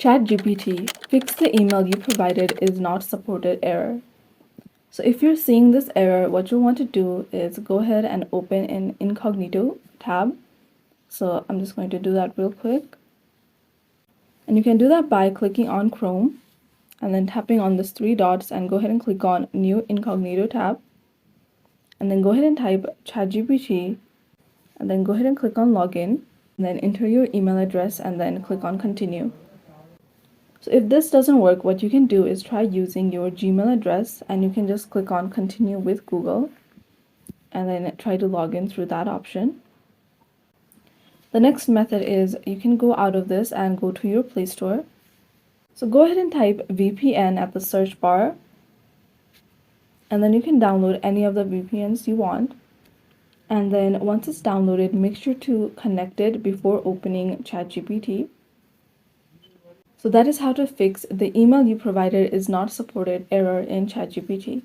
ChatGPT, fix the email you provided is not supported error. So if you're seeing this error, what you want to do is go ahead and open an incognito tab. So I'm just going to do that real quick. And you can do that by clicking on Chrome and then tapping on these three dots and go ahead and click on New Incognito tab. And then go ahead and type ChatGPT and then go ahead and click on Login and then enter your email address and then click on Continue. So if this doesn't work, what you can do is try using your Gmail address and you can just click on Continue with Google and then try to log in through that option. The next method is you can go out of this and go to your Play Store. So go ahead and type VPN at the search bar and then you can download any of the VPNs you want. And then once it's downloaded, make sure to connect it before opening ChatGPT. So that is how to fix the email you provided is not supported error in ChatGPT.